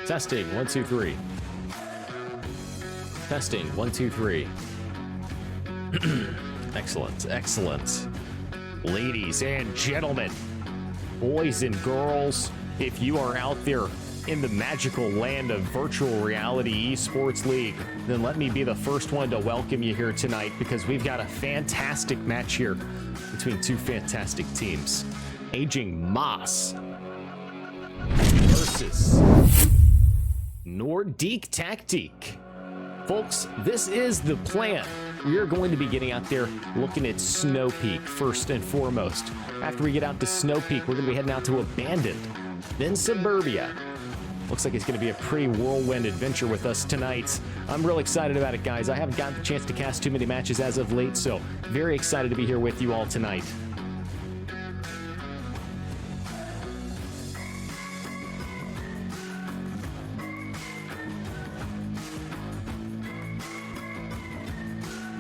Testing, 1, 2, 3. Testing, 1, 2, 3. Excellent, excellent. Ladies and gentlemen, boys and girls, if you are out there in the magical land of virtual reality esports league, then let me be the first one to welcome you here tonight, because we've got a fantastic match here between two fantastic teams. Aging Moss versus Nordique Tactique. Folks, this is the plan. We are going to be getting out there looking at Snow Peak first and foremost. After we get out to Snow Peak, we're going to be heading out to Abandoned, then Suburbia. Looks like it's going to be a pretty whirlwind adventure with us tonight. I'm real excited about it, guys. I haven't gotten the chance to cast too many matches as of late, so very excited to be here with you all tonight.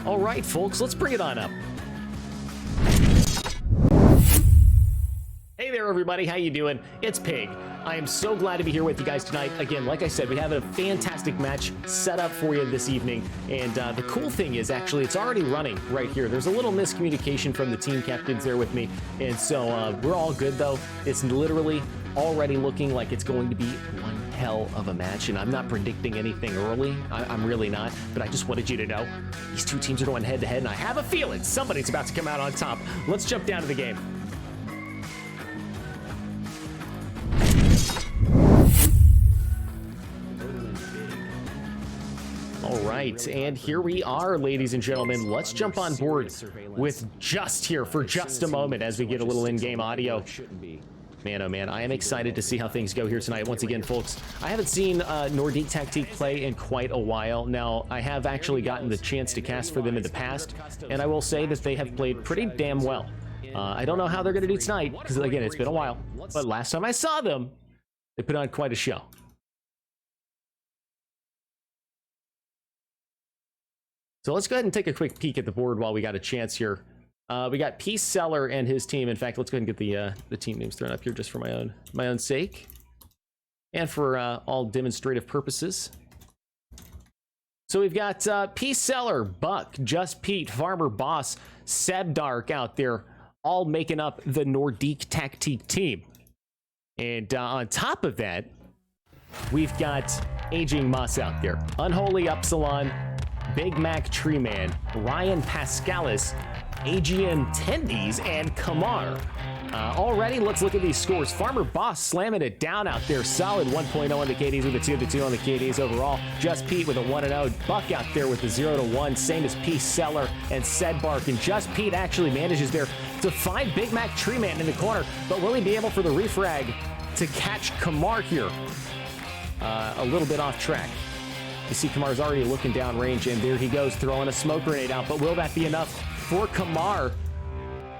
All right, folks, let's bring it on up. Hey there, everybody. How you doing? It's Pig. I am so glad to be here with you guys tonight. Again, like I said, we have a fantastic match set up for you this evening. And the cool thing is, actually, it's already running right here. There's a little miscommunication from the team captains there with me. And so we're all good, though. It's literally already looking like it's going to be one hell of a match. And I'm not predicting anything early. I'm really not. But I just wanted you to know these two teams are going head-to-head. And I have a feeling somebody's about to come out on top. Let's jump down to the game. All right, and here we are, ladies and gentlemen. Let's jump on board with Just here for just a moment as we get a little in-game audio. Man, oh man, I am excited to see how things go here tonight. Once again, folks, I haven't seen Nordique Tactique play in quite a while. Now, I have actually gotten the chance to cast for them in the past, and I will say that they have played pretty damn well. I don't know how they're going to do tonight, because, again, it's been a while. But last time I saw them, they put on quite a show. So let's go ahead and take a quick peek at the board while we got a chance here. We got Peace Seller and his team. In fact, let's go ahead and get the team names thrown up here just for my own sake, and for all demonstrative purposes. So we've got Peace Seller, Buck, Just Pete, Farmer Boss, Seb Dark out there, all making up the Nordique Tactique team. And on top of that, we've got Aging Moss out there, Unholy Upsilon, Big Mac Treeman, Ryan Pascalis, Aegean Tendies, and Kamar. Already, let's look at these scores. Farmer Boss slamming it down out there. Solid 1.0 on the KDs with a 2-2 on the KDs overall. Just Pete with a 1-0. Buck out there with the 0-1. Same as Peace Seller and Sedbark. And Just Pete actually manages there to find Big Mac Treeman in the corner. But will he be able for the refrag to catch Kamar here? A little bit off track. You see Kamar's already looking down range, and there he goes, throwing a smoke grenade out. But will that be enough for Kamar?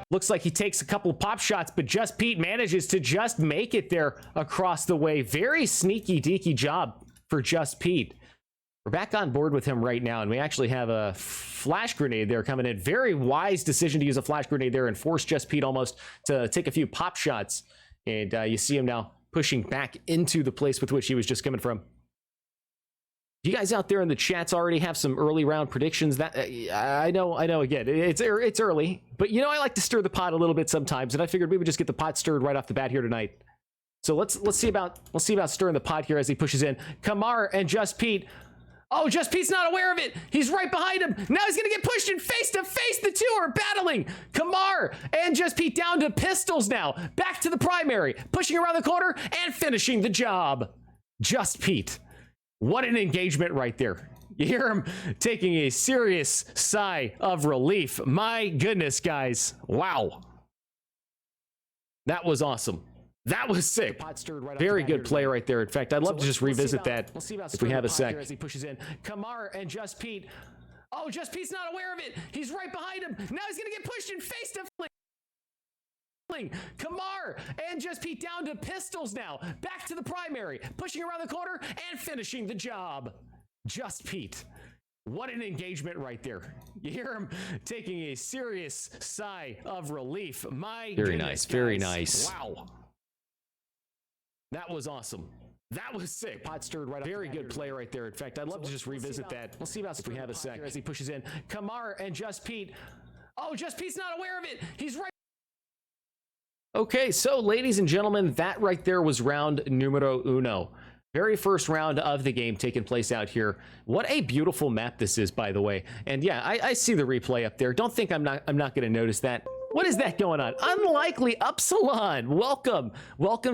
Looks like he takes a couple of pop shots, but Just Pete manages to just make it there across the way. Very sneaky deaky job for Just Pete. We're back on board with him right now, and we actually have a flash grenade there coming in. Very wise decision to use a flash grenade there and force Just Pete almost to take a few pop shots. And you see him now pushing back into the place with which he was just coming from. You guys out there in the chats already have some early round predictions. That I know. Again, it's early, but you know I like to stir the pot a little bit sometimes, and I figured we would just get the pot stirred right off the bat here tonight. So let's see about stirring the pot here as he pushes in. Kamar and Just Pete. Oh, Just Pete's not aware of it. He's right behind him. Now he's gonna get pushed in face to face. The two are battling. Kamar and Just Pete down to pistols now. Back to the primary, pushing around the corner and finishing the job. Just Pete. What an engagement right there. You hear him taking a serious sigh of relief. My goodness, guys. Wow. That was awesome. That was sick. Very good play right there. In fact, I'd love to just revisit that if we have a sec. As he pushes in. Kamar and Just Pete. Oh, Just Pete's not aware of it. He's right behind him. Now he's going to get pushed in face to face. Kamar and Just Pete down to pistols now. Back to the primary, pushing around the corner and finishing the job. Just Pete. What an engagement right there. You hear him taking a serious sigh of relief. My Very goodness, nice. Very guys. nice. Wow. That was awesome. That was sick. Pot stirred right up. Very good play right there. In fact, I'd love to just revisit that. We'll see about if we have a sec as he pushes in. Kamar and Just Pete. Oh, Just Pete's not aware of it. He's right. Okay, so ladies and gentlemen, that right there was round numero uno. Very first round of the game taking place out here. What a beautiful map this is, by the way. And yeah, I see the replay up there. Don't think I'm not going to notice that. What is that going on? Unlikely Upsilon. Welcome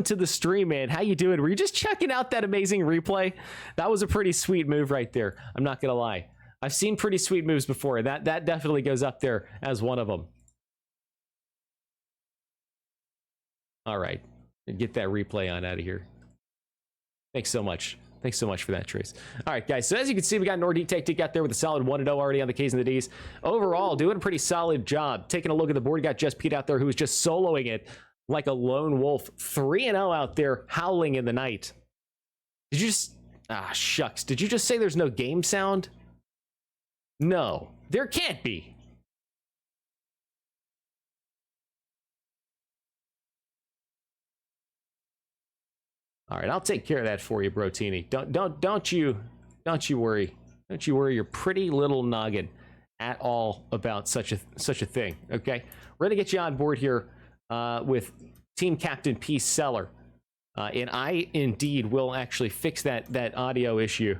to the stream, man. How you doing? Were you just checking out that amazing replay? That was a pretty sweet move right there. I'm not gonna lie. I've seen pretty sweet moves before. That definitely goes up there as one of them. All right, get that replay on out of here. Thanks so much. Thanks so much for that, Trace. All right, guys. So as you can see, we got Nordique Tactique out there with a solid 1-0 already on the Ks and the Ds. Overall, doing a pretty solid job. Taking a look at the board, you got Just Pete out there who was just soloing it like a lone wolf. 3-0 out there, howling in the night. Did you just... Ah, shucks. Did you just say there's no game sound? No, there can't be. All right, I'll take care of that for you, Brotini. Don't you worry. Don't you worry your pretty little noggin at all about such a thing. Okay, we're gonna get you on board here with Team Captain Peace Seller, and I indeed will actually fix that audio issue.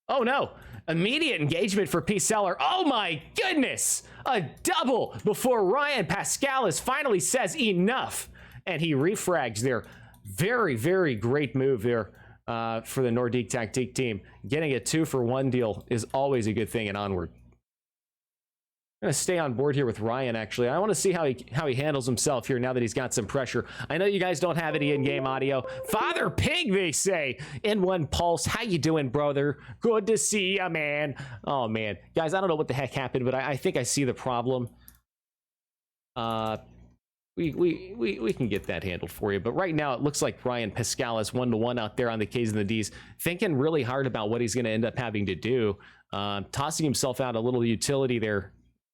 Oh no! Immediate engagement for Peace Seller. Oh my goodness! A double before Ryan Pascalis finally says enough, and he refrags there. Very, very great move there for the Nordique Tactique team. Getting a 2-for-1 deal is always a good thing in Onward. I'm going to stay on board here with Ryan, actually. I want to see how he handles himself here now that he's got some pressure. I know you guys don't have any in-game audio. Father Pig, they say. N1 Pulse, how you doing, brother? Good to see ya, man. Oh, man. Guys, I don't know what the heck happened, but I think I see the problem. We can get that handled for you, but right now it looks like Ryan Pascalis 1-1 out there on the Ks and the Ds, thinking really hard about what he's going to end up having to do. Tossing himself out a little utility there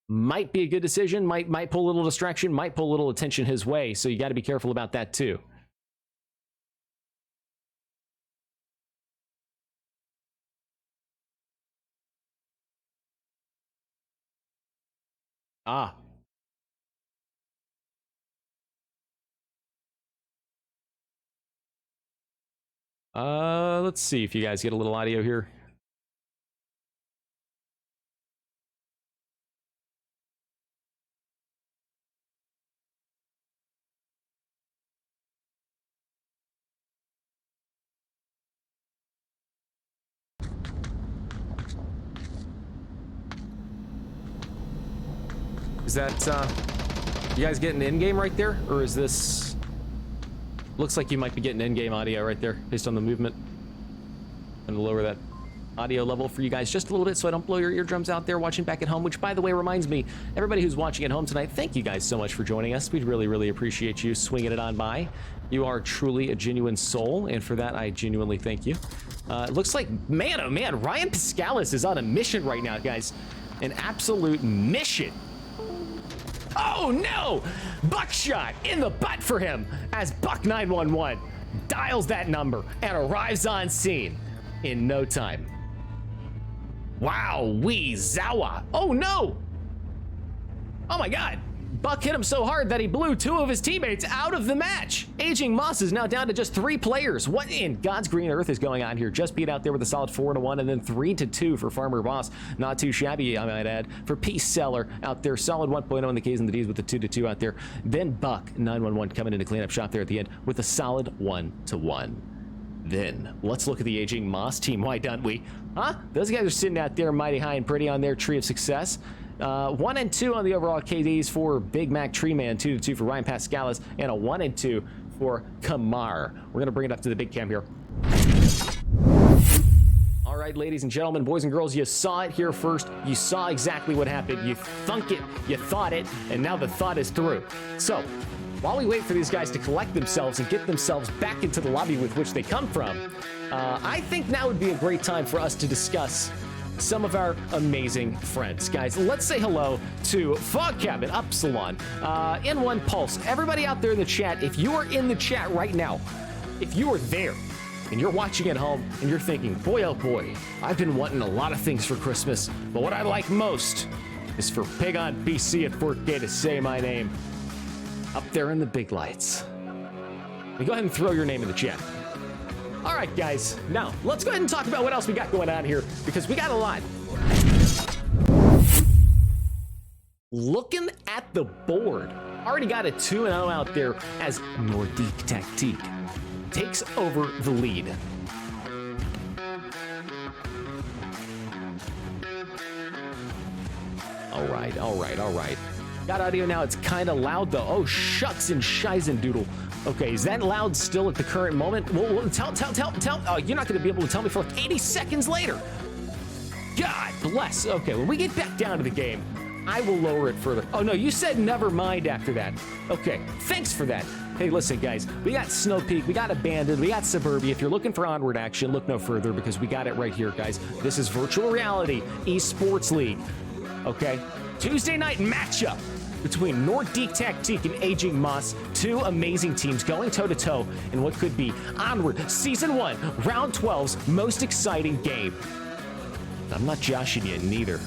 might be a good decision. Might pull a little distraction. Might pull a little attention his way. So you got to be careful about that too. Ah. Let's see if you guys get a little audio here. Is that, you guys getting in-game right there? Or is this... Looks like you might be getting in-game audio right there, based on the movement. I'm gonna lower that audio level for you guys just a little bit so I don't blow your eardrums out there watching back at home, which, by the way, reminds me, everybody who's watching at home tonight, thank you guys so much for joining us. We'd really, really appreciate you swinging it on by. You are truly a genuine soul, and for that, I genuinely thank you. It looks like, man, oh man, Ryan Pascalis is on a mission right now, guys. An absolute mission. Oh no! Buckshot in the butt for him as Buck 911 dials that number and arrives on scene in no time. Wow, wee zowa. Oh no! Oh my god! Buck hit him so hard that he blew 2 of his teammates out of the match. Aging Moss is now down to just 3 players. What in God's green earth is going on here? Just Pete out there with a solid 4-1 and then 3-2 for Farmer Boss. Not too shabby, I might add. For Peace Seller out there, solid 1.0 on the Ks and the Ds with the 2-2 out there. Then Buck 911 coming in to clean up shop there at the end with a solid 1-1. Then let's look at the Aging Moss team. Why don't we? Huh? Those guys are sitting out there mighty high and pretty on their tree of success. 1-2 on the overall KDs for Big Mac Tree Man, 2-2 for Ryan Pascalis, and a 1-2 for Kamar. We're gonna bring it up to the big cam here. All right, ladies and gentlemen, boys and girls, you saw it here first. You saw exactly what happened. You thunk it, you thought it, and now the thought is through. So, while we wait for these guys to collect themselves and get themselves back into the lobby with which they come from, I think now would be a great time for us to discuss some of our amazing friends. Guys, let's say hello to Fog Cabin, Upsilon, N1 Pulse, everybody out there in the chat. If you are in the chat right now, If you are there and you're watching at home and you're thinking, boy, oh boy, I've been wanting a lot of things for Christmas, but what I like most is for Pig on PC at 4K to say my name up there in the big lights. Go ahead and throw your name in the chat. All right, guys, now let's go ahead and talk about what else we got going on here, because we got a lot. Looking at the board, already got a 2-0 out there as Nordique Tactique takes over the lead. All right. Got audio now. It's kind of loud though. Oh, shucks and shizendoodle. Okay, is that loud still at the current moment? Well, tell. Oh, you're not going to be able to tell me for like 80 seconds later. God bless. Okay, when we get back down to the game, I will lower it further. Oh no, you said never mind after that. Okay, thanks for that. Hey, listen, guys, we got Snow Peak, we got Abandoned, we got Suburbia. If you're looking for Onward action, look no further because we got it right here, guys. This is Virtual Reality Esports League. Okay, Tuesday night matchup between Nordique Tactique and Aging Moss, two amazing teams going toe-to-toe in what could be Onward Season 1, Round 12's most exciting game. I'm not joshing you neither.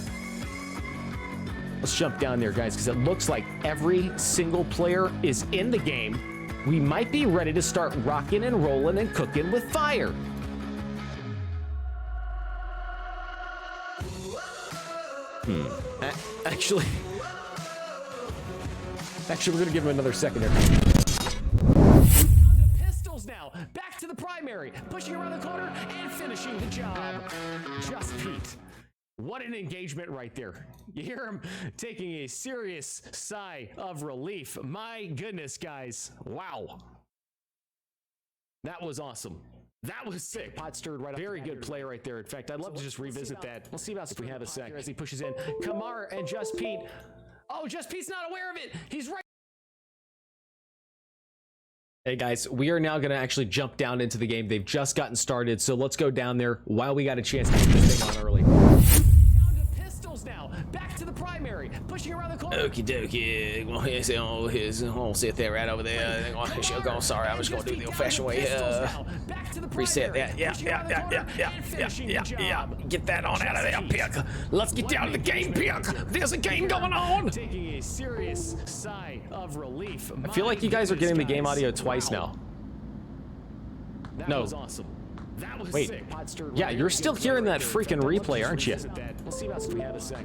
Let's jump down there, guys, because it looks like every single player is in the game. We might be ready to start rocking and rolling and cooking with fire. Actually, we're gonna give him another second here. Pistols now, back to the primary, pushing around the corner and finishing the job. Just Pete. What an engagement right there. You hear him taking a serious sigh of relief. My goodness, guys. Wow. That was awesome. That was sick. Pot stirred right up. Very good play right there. In fact, I'd love to just revisit that. We'll see about if we have a sec as he pushes in. Kamar and Just Pete. Oh, Just Pete's not aware of it. He's right. Hey guys, we are now going to actually jump down into the game. They've just gotten started, so let's go down there while we got a chance to get this thing on early. Down to pistols now, back to the primary, pushing around the corner. Okie dokie, we'll sit there right over there. Sorry, I'm just going to do the old-fashioned way. Reset that. Yeah. Get that on out of there, Pick. Let's get down to the game, Pick. There's a game going on. Taking a serious sigh of relief. I feel like you guys are getting the game audio twice now. No. Awesome. Wait. Yeah, you're still hearing that freaking replay, aren't you?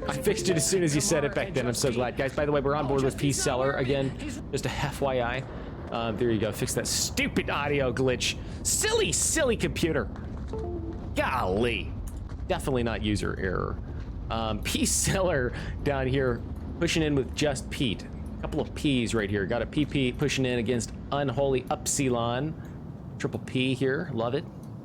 I fixed it as soon as you said it back then. I'm so glad. Guys, by the way, we're on board with Peace Seller again. Just a FYI. There you go. Fix that stupid audio glitch. Silly computer. Golly. Definitely not user error. Peace Seller down here pushing in with Just Pete. A couple of P's right here. Got a PP pushing in against Unholy Upsilon. Triple P here. Love it.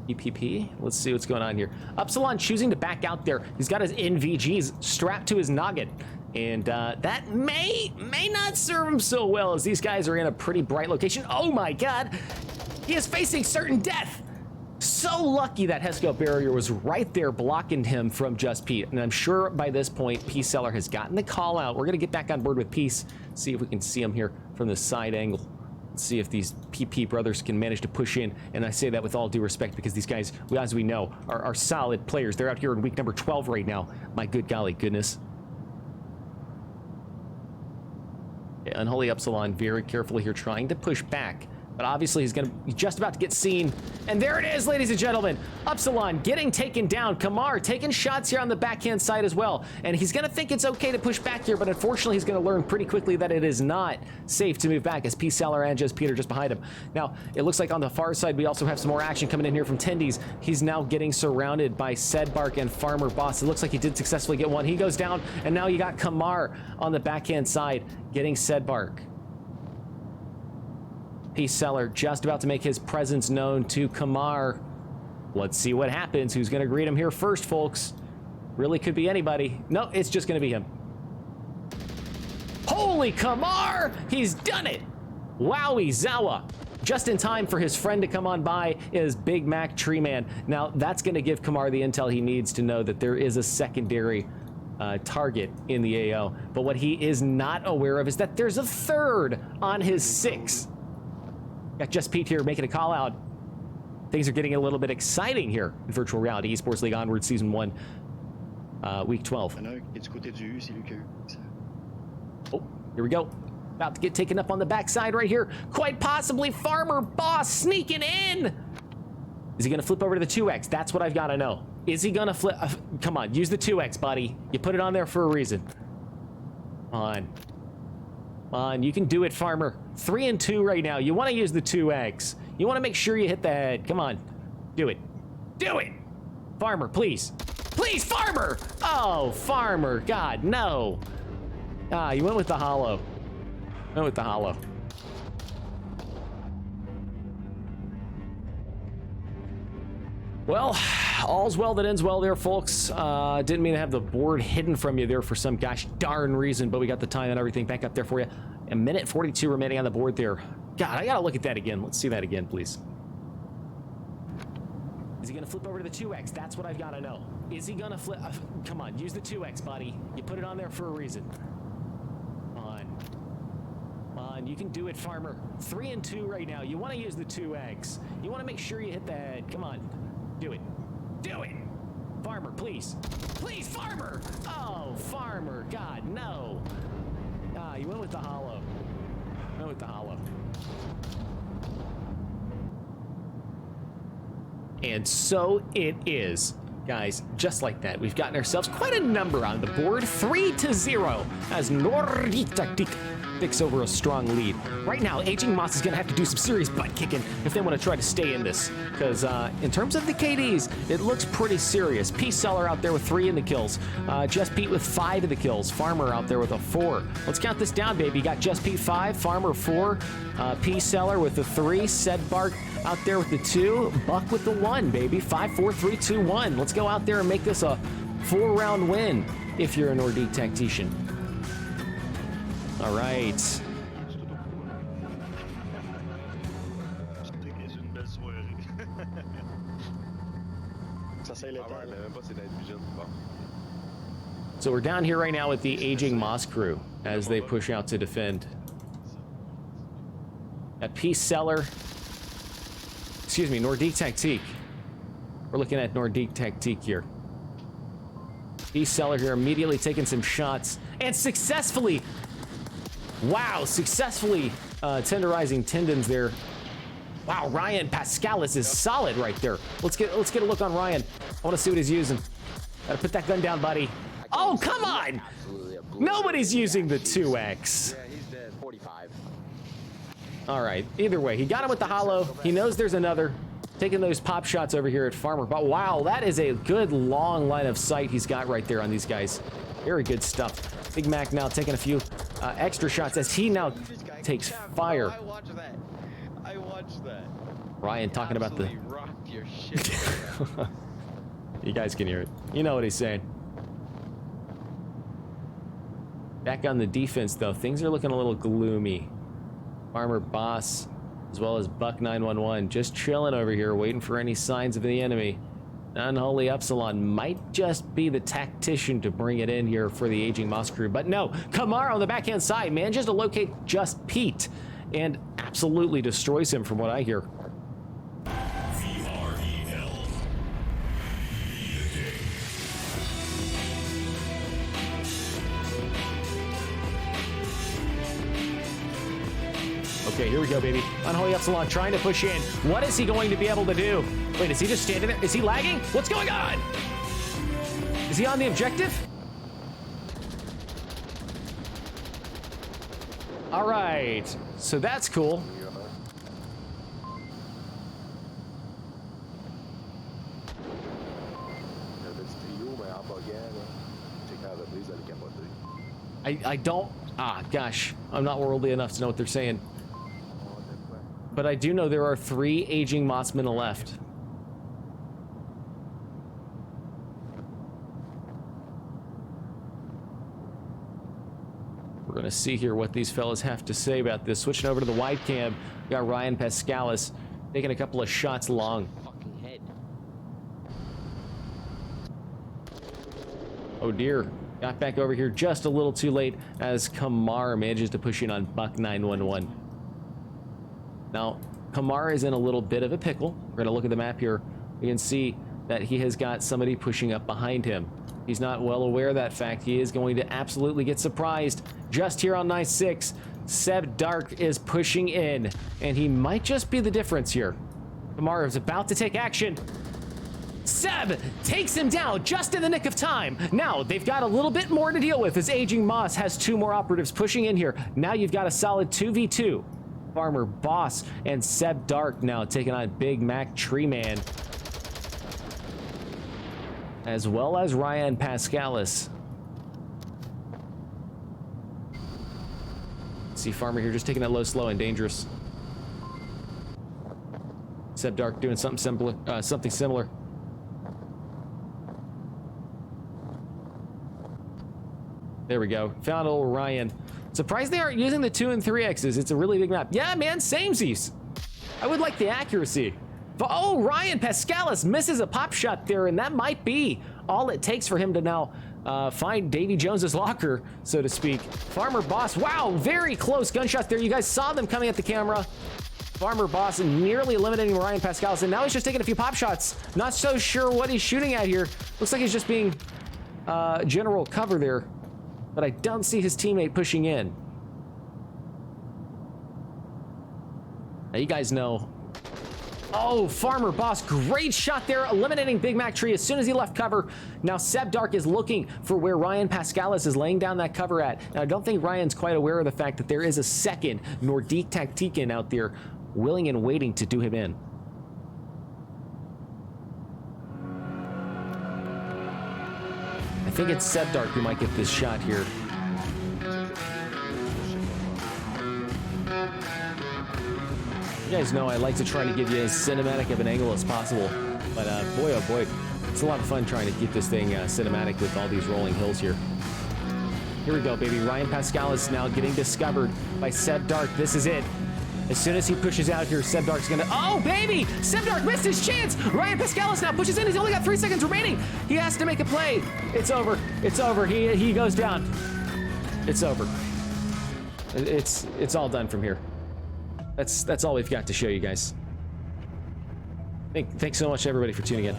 PPP. Let's see what's going on here. Upsilon choosing to back out there. He's got his NVGs strapped to his noggin. And that may not serve him so well as these guys are in a pretty bright location. Oh my god! He is facing certain death! So lucky that Hesco barrier was right there blocking him from Just Pete. And I'm sure by this point, Peace Seller has gotten the call out. We're going to get back on board with Peace. See if we can see him here from the side angle. Let's see if these PP brothers can manage to push in. And I say that with all due respect because these guys, as we know, are solid players. They're out here in week number 12 right now. My good golly goodness. Yeah, Unholy Upsilon very carefully here trying to push back. But obviously he's just about to get seen. And there it is, ladies and gentlemen. Upsilon getting taken down. Kamar taking shots here on the backhand side as well. And he's gonna think it's okay to push back here, but unfortunately he's gonna learn pretty quickly that it is not safe to move back as Peace Seller and Just Peter just behind him. Now, it looks like on the far side we also have some more action coming in here from Tendies. He's now getting surrounded by Sedbark and Farmer Boss. It looks like he did successfully get one. He goes down, and now you got Kamar on the backhand side getting Sedbark. Peace Seller just about to make his presence known to Kamar. Let's see what happens. Who's going to greet him here first, folks? Really could be anybody. No, it's just going to be him. Holy Kamar! He's done it! Wowie Zawa. Just in time for his friend to come on by is Big Mac Treeman. Now, that's going to give Kamar the intel he needs to know that there is a secondary target in the AO. But what he is not aware of is that there's a third on his 6. Got Just Pete here making a call out. things are getting a little bit exciting here in Virtual Reality Esports League Onward Season 1, Week 12. Oh, here we go. About to get taken up on the backside right here. Quite possibly Farmer Boss sneaking in. Is he going to flip over to the 2X? That's what I've got to know. Is he going to flip? Come on, use the 2X, buddy. You put it on there for a reason. Come on. Come on, you can do it, Farmer. 3 and 2 right now. You want to use the 2X. You want to make sure you hit the head. Come on. Do it. Do it. Farmer, please. Please, Farmer! Oh, Farmer. God, no. Ah, you went with the hollow. Went with the hollow. Well, all's well that ends well there, folks. Didn't mean to have the board hidden from you there for some gosh darn reason, but we got the time and everything back up there for you. A minute 42 remaining on the board there. God, I gotta look at that again. Let's see that again, please. Is he gonna flip over to the 2X? That's what I've gotta know. Is he gonna flip? Come on, use the 2X, buddy. You put it on there for a reason. Come on. Come on, you can do it, Farmer. 3 and 2 right now. You wanna use the 2X. You wanna make sure you hit the head. Come on. Do it. Do it! Farmer, please. Please, Farmer! Oh, Farmer. God, no. Ah, you went with the hollow. Went with the hollow. And so it is. Guys, just like that, we've gotten ourselves quite a number on the board. 3-0 as Nordique Tactique picks over a strong lead. Right now, Aging Moss is going to have to do some serious butt kicking if they want to try to stay in this. Because in terms of the KDs, it looks pretty serious. Peace Seller out there with 3 in the kills. Just Pete with 5 of the kills. Farmer out there with a 4. Let's count this down, baby. You got Just Pete 5, Farmer 4, Peace Seller with the 3, Sedbark out there with the 2, Buck with the 1, baby. 5, 4, 3, 2, 1. Let's go out there and make this a 4-round win if you're a Nordique tactician. All right. So we're down here right now with the Aging Moss crew as they push out to defend. At Peace Seller, excuse me, Nordique Tactique. We're looking at Nordique Tactique here. Peace Seller here immediately taking some shots and successfully, wow, successfully tenderizing tendons there. Wow, Ryan Pascalis is solid right there. Let's get a look on Ryan. I want to see what he's using. Gotta put that gun down, buddy. Oh, come on! Nobody's using the 2X. Yeah, he's dead. 45. All right, either way, he got him with the hollow. He knows there's another. Taking those pop shots over here at Farmer. But wow, that is a good long line of sight he's got right there on these guys. Very good stuff. Big Mac now taking a few extra shots as he now takes fire. I watched that. I watched that. Ryan talking about the... rocked your shit. You guys can hear it. You know what he's saying. Back on the defense, though, things are looking a little gloomy. Farmer Boss, as well as Buck 911, just chilling over here, waiting for any signs of the enemy. Unholy Epsilon might just be the tactician to bring it in here for the Aging Moss crew. But no, Kamara on the backhand side manages to locate Just Pete and absolutely destroys him from what I hear. Okay, here we go, baby. Unholy Epsilon trying to push in. What is he going to be able to do? Wait, is he just standing there? Is he lagging? What's going on? Is he on the objective? All right, so that's cool. I don't, gosh, I'm not worldly enough to know what they're saying. But I do know there are 3 Aging Mossmen left. We're gonna see here what these fellas have to say about this. Switching over to the wide cam, we got Ryan Pascalis taking a couple of shots long. Fucking head. Oh dear. Got back over here just a little too late as Kamar manages to push in on Buck 911. Now, Kamar is in a little bit of a pickle. We're going to look at the map here. We can see that he has got somebody pushing up behind him. He's not well aware of that fact. He is going to absolutely get surprised. Just here on 9-6, Seb Dark is pushing in, and he might just be the difference here. Kamar is about to take action. Seb takes him down just in the nick of time. Now they've got a little bit more to deal with as Aging Moss has 2 more operatives pushing in here. Now you've got a solid 2v2. Farmer Boss and Seb Dark now taking on Big Mac Tree Man, as well as Ryan Pascalis. See Farmer here just taking that low, slow, and dangerous. Seb Dark doing something similar. There we go. Found old Ryan. Surprised they aren't using the 2 and 3Xs. It's a really big map. Yeah, man, samesies. I would like the accuracy. But, oh, Ryan Pascalis misses a pop shot there, and that might be all it takes for him to now find Davy Jones's locker, so to speak. Farmer Boss, wow, very close gunshots there. You guys saw them coming at the camera. Farmer Boss nearly eliminating Ryan Pascalis, and now he's just taking a few pop shots. Not so sure what he's shooting at here. Looks like he's just being general cover there. But I don't see his teammate pushing in. Now you guys know. Oh, Farmer Boss, great shot there, eliminating Big Mac Tree as soon as he left cover. Now Seb Dark is looking for where Ryan Pascalis is laying down that cover at. Now I don't think Ryan's quite aware of the fact that there is a second Nordique Tactique out there willing and waiting to do him in. I think it's Seb Dark who might get this shot here. You guys know I like to try to give you as cinematic of an angle as possible, but boy oh boy, it's a lot of fun trying to keep this thing cinematic with all these rolling hills here. Here we go, baby. Ryan Pascalis now getting discovered by Seb Dark. This is it. As soon as he pushes out here, Seb Dark's gonna... Oh, baby! Seb Dark missed his chance! Ryan Pascalis now pushes in. He's only got 3 seconds remaining. He has to make a play. It's over. It's over. He goes down. It's over. It's all done from here. That's all we've got to show you guys. Thanks so much, everybody, for tuning in.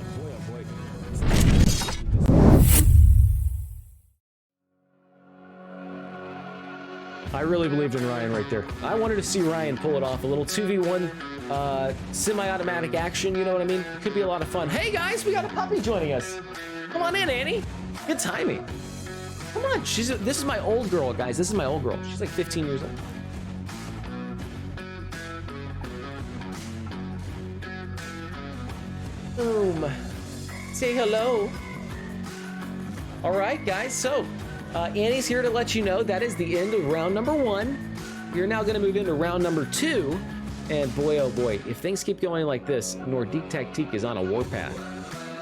I really believed in Ryan right there. I wanted to see Ryan pull it off. A little 2v1 semi-automatic action, you know what I mean? Could be a lot of fun. Hey guys, we got a puppy joining us. Come on in, Annie. Good timing. Come on, this is my old girl, guys. This is my old girl. She's like 15 years old. Boom. Say hello. All right, guys, so Annie's here to let you know that is the end of round number 1. You're now going to move into round number 2. And boy, oh boy, if things keep going like this, Nordique Tactique is on a warpath.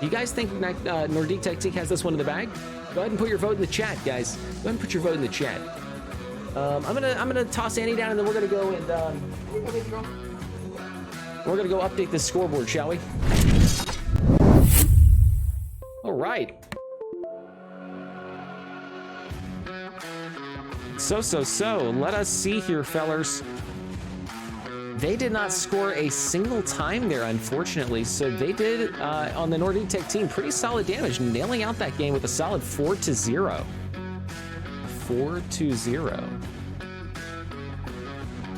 You guys think Nordique Tactique has this one in the bag? Go ahead and put your vote in the chat, guys. Go ahead and put your vote in the chat. I'm gonna toss Annie down, and then we're gonna go and we're gonna go update this scoreboard, shall we? All right. So, let us see here, fellers. They did not score a single time there, unfortunately, so they did, on the Nordique Tech team, pretty solid damage, nailing out that game with a solid 4-0. 4-0.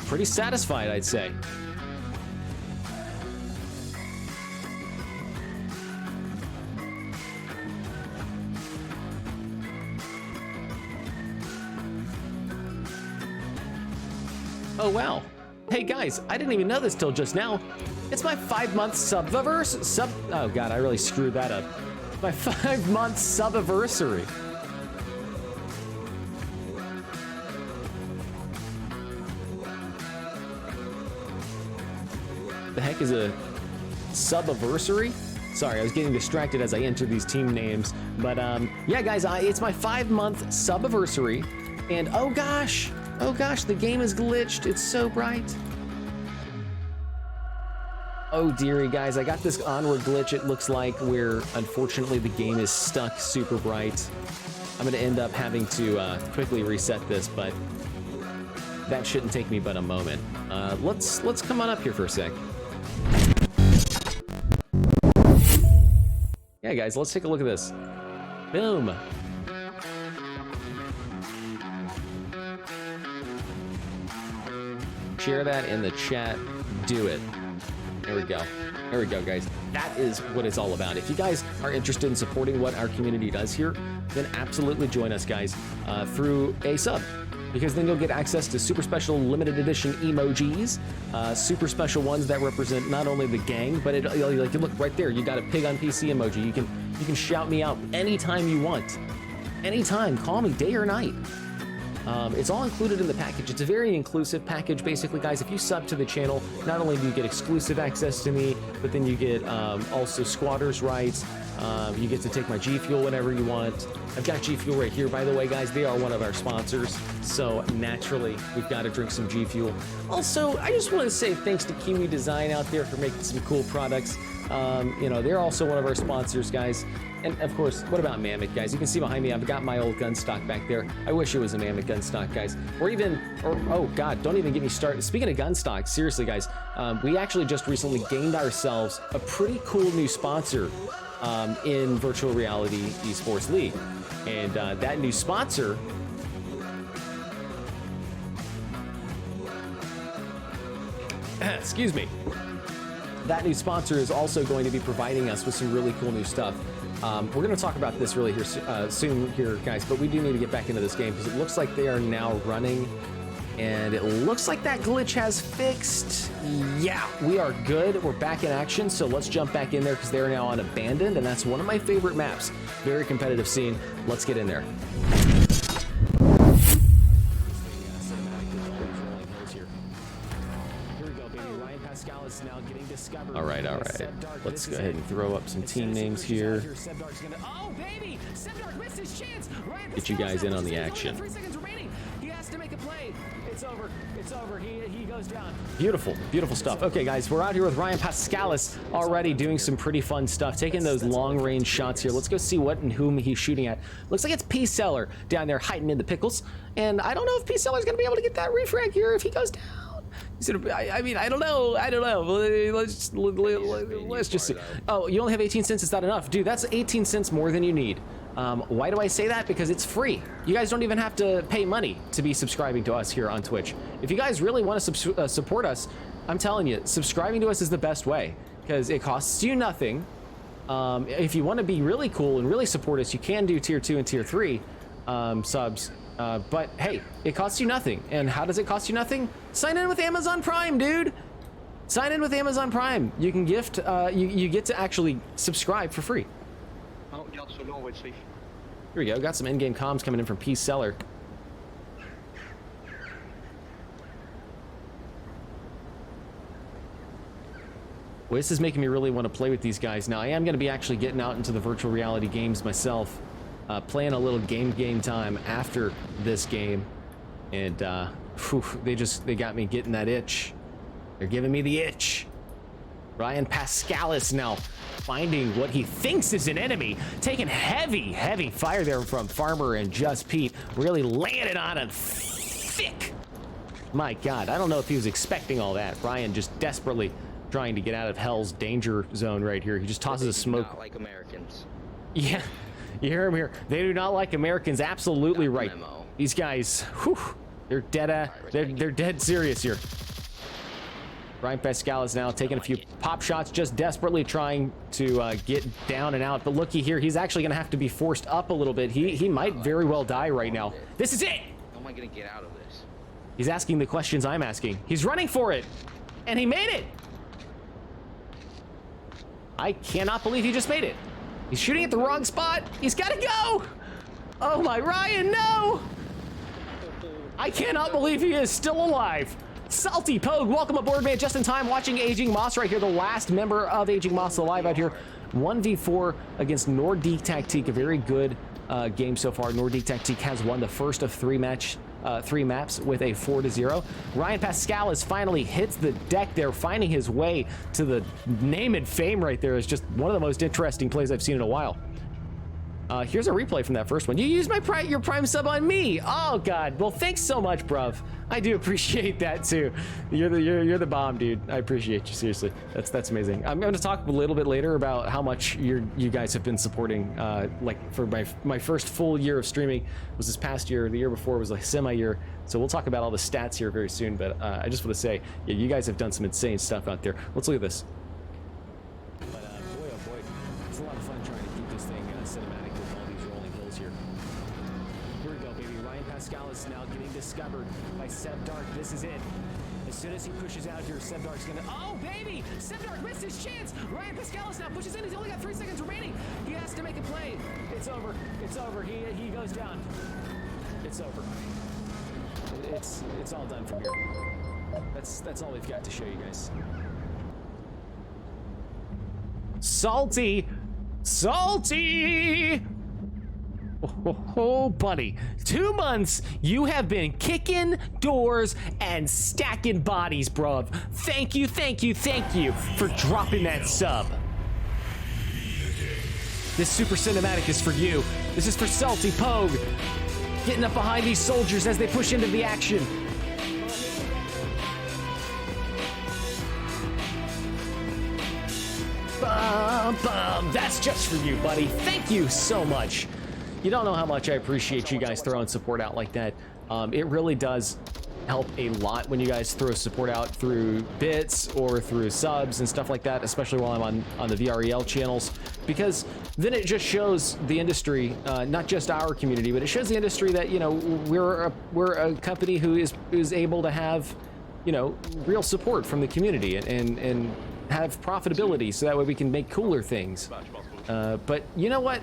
Pretty satisfied, I'd say. Oh, wow. Hey, guys, I didn't even know this till just now. It's my 5-month oh, God, I really screwed that up. My 5-month sub-anniversary. The heck is a sub-anniversary? Sorry, I was getting distracted as I entered these team names. But, yeah, guys, it's my 5-month sub-anniversary. And, oh, gosh, the game is glitched. It's so bright. Oh, dearie, guys, I got this Onward glitch, it looks like, where, unfortunately, the game is stuck super bright. I'm going to end up having to quickly reset this, but that shouldn't take me but a moment. Let's come on up here for a sec. Yeah, guys, let's take a look at this. Boom. Share that in the chat. Do it. There we go. There we go, guys. That is what it's all about. If you guys are interested in supporting what our community does here, then absolutely join us, guys, through a sub. Because then you'll get access to super special limited edition emojis, super special ones that represent not only the gang, but like you look right there, you got a pig on PC emoji. You can shout me out anytime you want. Anytime, call me day or night. It's all included in the package. It's a very inclusive package, basically, guys. If you sub to the channel, not only do you get exclusive access to me, but then you get also squatters' rights. You get to take my G Fuel whenever you want. I've got G Fuel right here, by the way, guys. They are one of our sponsors, so naturally, we've got to drink some G Fuel. Also, I just want to say thanks to Kiwi Design out there for making some cool products. You know, they're also one of our sponsors, guys. And of course, what about Mammoth, guys? You can see behind me, I've got my old gun stock back there. I wish it was a Mammoth gun stock, guys. Or oh God, don't even get me started. Speaking of gun stock, seriously, guys, we actually just recently gained ourselves a pretty cool new sponsor in Virtual Reality Esports League. And that new sponsor, excuse me, that new sponsor is also going to be providing us with some really cool new stuff. We're going to talk about this really here soon here, guys, but we do need to get back into this game because it looks like they are now running, and it looks like that glitch has fixed. Yeah, we are good. We're back in action, so let's jump back in there because they're now on Abandoned, and that's one of my favorite maps. Very competitive scene. Let's get in there. All right. Let's go ahead and throw up some team names here. Get you guys in on the action. He goes down. Beautiful stuff. Okay, guys, we're out here with Ryan Pascalis already doing some pretty fun stuff, taking those long-range shots here. Let's go see what and whom he's shooting at. Looks like it's P-Seller down there hiding in the pickles, and I don't know if P-Seller's gonna be able to get that refrag here if he goes down. I mean, I don't know. Let's just see. Oh, you only have 18 cents. It's not enough. Dude, that's 18 cents more than you need. Why do I say that? Because it's free. You guys don't even have to pay money to be subscribing to us here on Twitch. If you guys really want to support us, I'm telling you, subscribing to us is the best way because it costs you nothing. If you want to be really cool and really support us, you can do tier 2 and tier 3 subs. But hey, it costs you nothing. And how does it cost you nothing? Sign in with Amazon Prime, dude. Sign in with Amazon Prime. You can gift, you get to actually subscribe for free. Here we go. Got some in-game comms coming in from Peace Seller. Well, this is making me really want to play with these guys. Now, I am going to be actually getting out into the virtual reality games myself. Playing a little game time after this game, and they got me getting that itch. They're giving me the itch. Ryan Pascalis now finding what he thinks is an enemy, taking heavy fire there from Farmer and Just Pete, really laying it on him thick. My God, I don't know if he was expecting all that. Ryan just desperately trying to get out of hell's danger zone right here. He just tosses a smoke. Not like Americans. Yeah. You hear him here. They do not like Americans. Absolutely right. These guys, whew, they're dead. They're dead serious here. Ryan Pascal is now taking a few pop shots, just desperately trying to get down and out. But looky here, he's actually going to have to be forced up a little bit. He might very well die right now. This is it. How am I going to get out of this? He's asking the questions I'm asking. He's running for it, and he made it. I cannot believe he just made it. He's shooting at the wrong spot. He's got to go. Oh my, Ryan, no. I cannot believe he is still alive. Salty Pogue, welcome aboard, man. Just in time, watching Aging Moss right here, the last member of Aging Moss alive out here. 1v4 against Nordique Tactique, a very good game so far. Nordique Tactique has won the first of three maps with a 4-0. Ryan Pascal has finally hits the deck there, finding his way to the name and fame right there. Is just one of the most interesting plays I've seen in a while. Here's a replay from that first one. You used your prime sub on me. Oh God. Well, thanks so much, bruv. I do appreciate that too. You're the bomb, dude. I appreciate you, seriously. That's amazing. I'm going to talk a little bit later about how much you guys have been supporting. Like for my first full year of streaming was this past year. The year before was like semi-year. So we'll talk about all the stats here very soon. But I just want to say, yeah, you guys have done some insane stuff out there. Let's look at this. But boy, oh boy, it's a lot of fun trying to keep this thing cinematic with all these rolling hills here. Here we go, baby. Ryan Pascal is now getting discovered by Sebdark. This is it. As soon as he pushes out here, Sebdark's gonna. Oh, baby! Sebdark missed his chance! Ryan Pascalis now pushes in. He's only got 3 seconds remaining. He has to make a play. It's over. It's over. He goes down. It's over. It's all done from here. That's all we've got to show you guys. Salty! Salty! Oh, buddy. 2 months, you have been kicking doors and stacking bodies, bruv. Thank you for dropping that sub. This super cinematic is for you. This is for Salty Pogue. Getting up behind these soldiers as they push into the action. That's just for you, buddy. Thank you so much. You don't know how much I appreciate you guys throwing support out like that. It really does help a lot when you guys throw support out through bits or through subs and stuff like that, especially while I'm on the VREL channels, because then it just shows the industry, not just our community, but it shows the industry that, you know, we're a company who is able to have, you know, real support from the community and have profitability, so that way we can make cooler things. But you know what?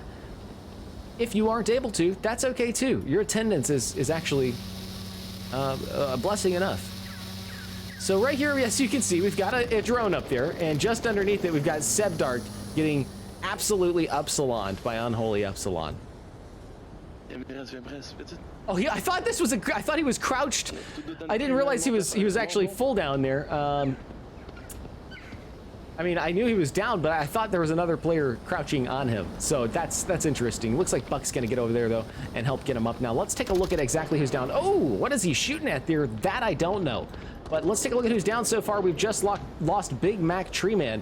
If you aren't able to, that's okay too. Your attendance is actually a blessing enough. So right here, as you can see, we've got a drone up there, and just underneath it, we've got Sebdark getting absolutely upsiloned by Unholy Upsilon. Oh, yeah, I thought this was I thought he was crouched. I didn't realize he was actually full down there. I mean, I knew he was down, but I thought there was another player crouching on him. So that's interesting. Looks like Buck's gonna get over there though and help get him up. Now let's take a look at exactly who's down. Oh, what is he shooting at there? That I don't know. But let's take a look at who's down so far. We've just lost Big Mac Treeman.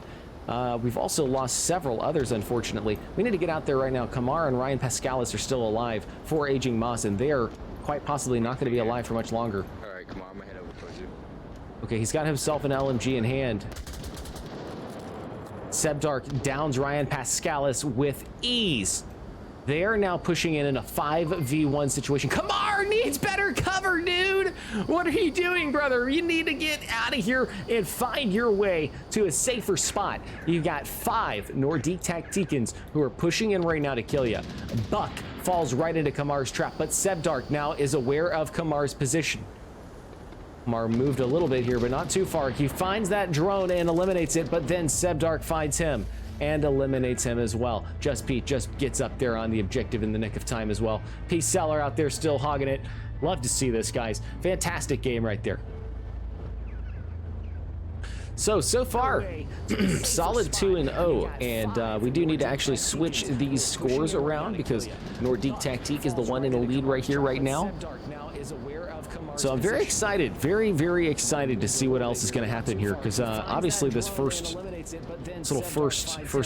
We've also lost several others, unfortunately. We need to get out there right now. Kamar and Ryan Pascalis are still alive for Aging Moss, and they're quite possibly not gonna be alive for much longer. All right, come on, I'm gonna head over towards you. Okay, he's got himself an LMG in hand. Sebdark downs Ryan Pascalis with ease. They are now pushing in a 5v1 situation. Kamar needs better cover, dude. What are you doing, brother? You need to get out of here and find your way to a safer spot. You got 5 Nordique Tactiquans who are pushing in right now to kill you. Buck falls right into Kamar's trap, but Sebdark now is aware of Kamar's position. Kamar moved a little bit here, but not too far. He finds that drone and eliminates it, but then Sebdark finds him and eliminates him as well. Just Pete just gets up there on the objective in the nick of time as well. Peace Seller out there still hogging it. Love to see this, guys. Fantastic game right there. So far, solid 2-0, and we do need to actually switch these scores around because Nordique Tactique is the one in the lead right here, right now. So I'm very excited, very excited to see what else is going to happen here, because obviously this first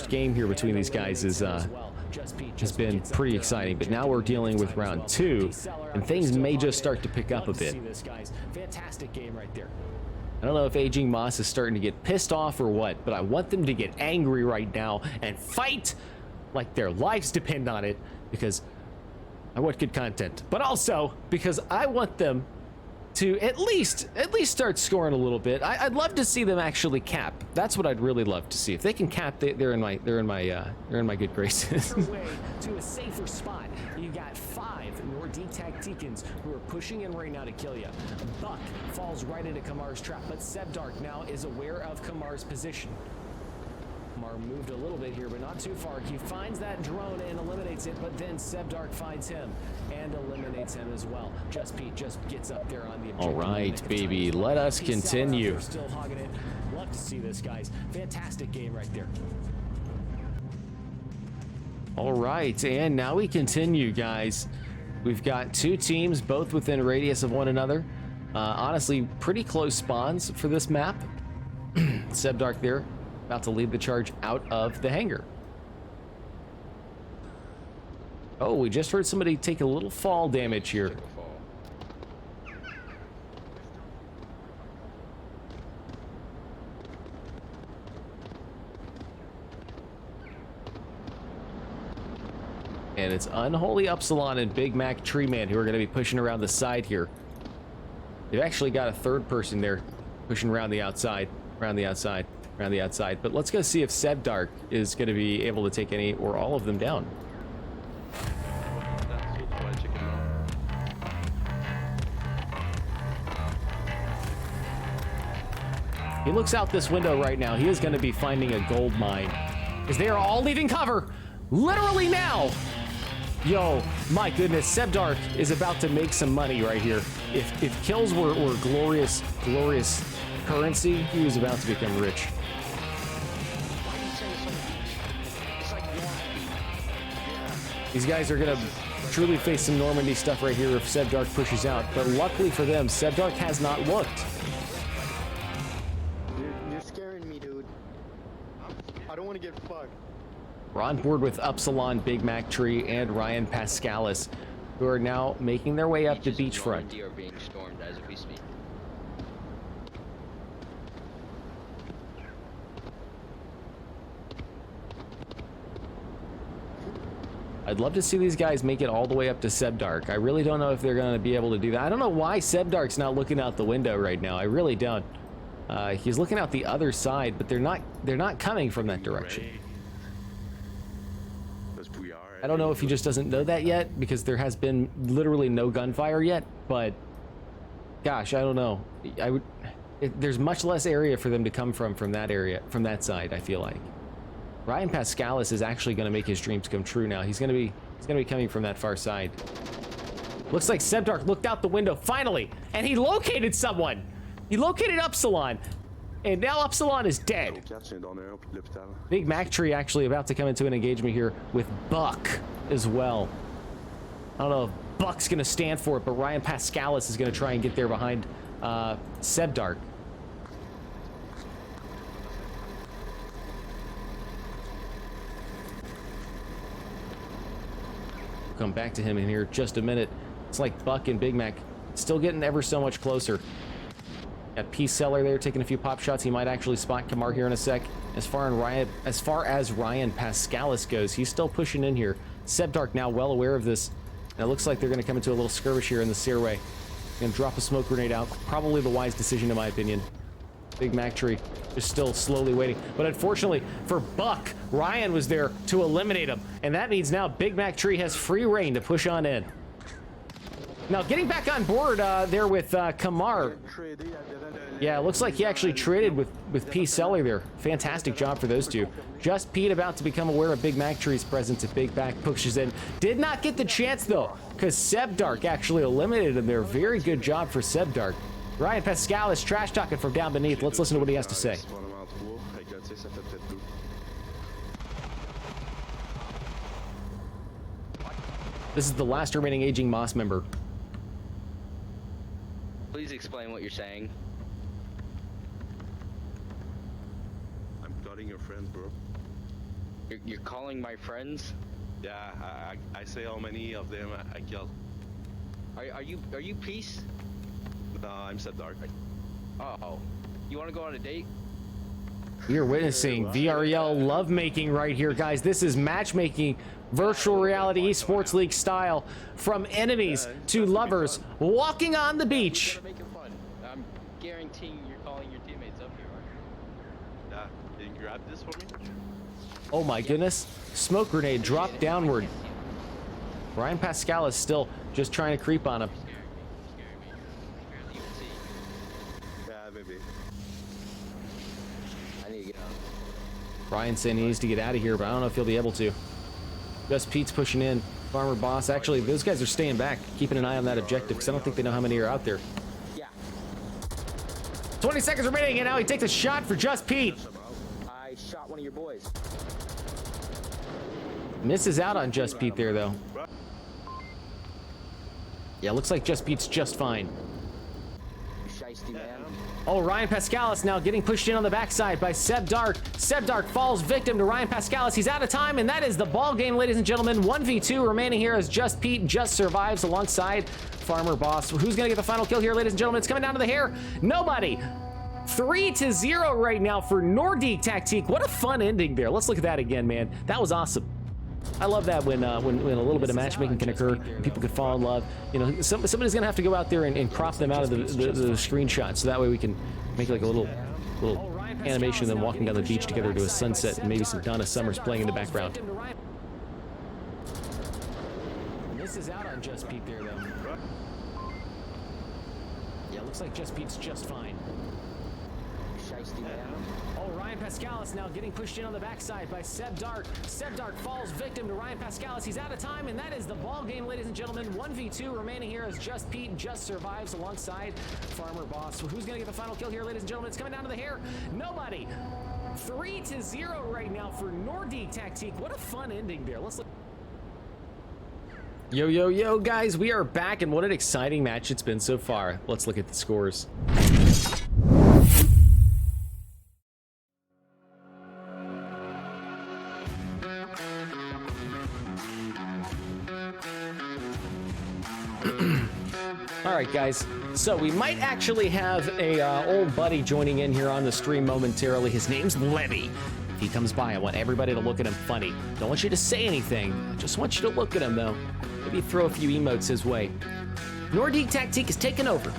game here between these guys is has been pretty exciting. But now we're dealing with round 2, and things may just start to pick up a bit. Fantastic game right there. I don't know if Aging Moss is starting to get pissed off or what, but I want them to get angry right now and fight like their lives depend on it, because I want good content, but also because I want them to at least start scoring a little bit. I'd love to see them actually cap. That's what I'd really love to see. If they can cap, they're in my good graces. To a safer spot. You got 5 Nordique Tactiquans who are pushing in right now to kill you. Buck falls right into Kamar's trap, but Sebdark now is aware of Kamar's position. Kamar moved a little bit here, but not too far. He finds that drone and eliminates it, but then Sebdark finds him and eliminates him as well. Just Pete just gets up there on the objective. All right, baby, let us continue. Still hogging it. Love to see this, guys. Fantastic game right there. All right, and now we continue, guys. We've got two teams, both within radius of one another. Honestly, pretty close spawns for this map. Sebdark there, about to lead the charge out of the hangar. Oh, we just heard somebody take a little fall damage here. And it's Unholy Upsilon and Big Mac Tree Man who are going to be pushing around the side here. They've actually got a third person there pushing around the outside, around the outside, around the outside. But let's go see if Sebdark is going to be able to take any or all of them down. He looks out this window right now. He is going to be finding a gold mine because they are all leaving cover literally now. Yo, my goodness, Sebdark is about to make some money right here. If kills were glorious currency, he was about to become rich. These guys are gonna truly face some Normandy stuff right here if Sebdark pushes out, but luckily for them, Sebdark has not looked. You're scaring me, dude. I don't want to get fucked. We're on board with Upsilon, Big Mac Tree, and Ryan Pascalis, who are now making their way up the beachfront. Are being stormed as we speak. I'd love to see these guys make it all the way up to Sebdark. I really don't know if they're going to be able to do that. I don't know why Sebdark's not looking out the window right now. I really don't. He's looking out the other side, but they're not coming from that direction. I don't know if he just doesn't know that yet because there has been literally no gunfire yet, but gosh, I don't know. There's much less area for them to come from that area, from that side, I feel like. Ryan Pascalis is actually going to make his dreams come true now. He's going to be coming from that far side. Looks like Sebdark looked out the window finally, and he located someone. He located Upsilon. And now Upsilon is dead. Big Mac Tree actually about to come into an engagement here with Buck as well. I don't know if Buck's going to stand for it, but Ryan Pascalis is going to try and get there behind Sebdark. We'll come back to him in here just a minute. It's like Buck and Big Mac still getting ever so much closer. Got Peace Seller there taking a few pop shots. He might actually spot Kamar here in a sec. As far as Ryan Pascalis goes, he's still pushing in here. Sebdark now well aware of this. And it looks like they're going to come into a little skirmish here in the stairway. Going to drop a smoke grenade out. Probably the wise decision in my opinion. Big Mac Tree is still slowly waiting. But unfortunately for Buck, Ryan was there to eliminate him. And that means now Big Mac Tree has free reign to push on in. Now, getting back on board there with Kamar. Yeah, it looks like he actually traded with Peace Seller there. Fantastic job for those two. Just Pete about to become aware of Big Mac Tree's presence if Big Mac pushes in. Did not get the chance, though, because Sebdark actually eliminated him there. Very good job for Sebdark. Ryan Pascalis trash talking from down beneath. Let's listen to what he has to say. This is the last remaining aging Moss member. Please explain what you're saying. I'm calling your friends, bro. You're calling my friends? Yeah, I say how many of them I killed. Are you Peace? No, I'm Sebdark. Oh, you want to go on a date? We are witnessing VRL lovemaking right here, guys. This is matchmaking, virtual reality esports league style, from enemies to lovers walking on the beach. Make it fun. I'm guaranteeing you're calling your teammates up here, aren't you? Yeah, can you grab this for me? Oh my goodness. Smoke grenade dropped downward. Ryan Pascal is still just trying to creep on him. Yeah, maybe. I need to get out. Ryan saying he needs to get out of here, but I don't know if he'll be able to. Just Pete's pushing in. Farmer Boss, actually, those guys are staying back, keeping an eye on that objective, because I don't think they know how many are out there. Yeah. 20 seconds remaining, and now he takes a shot for Just Pete. I shot one of your boys. Misses out on Just Pete there, though. Yeah, looks like Just Pete's just fine. Shiesty, man. Oh, Ryan Pascalis now getting pushed in on the backside by Seb Dark. Seb Dark falls victim to Ryan Pascalis. He's out of time, and that is the ball game, ladies and gentlemen. 1v2 remaining here as Just Pete just survives alongside Farmer Boss. Who's going to get the final kill here, ladies and gentlemen? It's coming down to the hair. Nobody. 3-0 right now for Nordique Tactique. What a fun ending there. Let's look at that again, man. That was awesome. I love that when a little bit of matchmaking can occur and people can fall in love. You know, somebody's gonna have to go out there and crop them out of the screenshot, so that way we can make like a little animation of them walking down the beach together to a sunset and maybe some Donna Summers playing in the background. Misses out on Just Pete there, though. Yeah, looks like Just Pete's just fine. Shiesty, man. Oh, Ryan Pascalis now getting pushed in on the backside by Seb Dark. Seb Dark falls victim to Ryan Pascalis. He's out of time, and that is the ball game, ladies and gentlemen. 1v2 remaining here as Just Pete just survives alongside Farmer Boss. Who's going to get the final kill here, ladies and gentlemen? It's coming down to the hair. Nobody. 3-0 right now for Nordique Tactique. What a fun ending there. Let's look. Yo, yo, yo, guys. We are back, and what an exciting match it's been so far. Let's look at the scores. All right, guys, so we might actually have a old buddy joining in here on the stream momentarily. His name's Levy. If he comes by, I want everybody to look at him funny. Don't want you to say anything. I just want you to look at him, though. Maybe throw a few emotes his way. Nordique Tactique has taken over.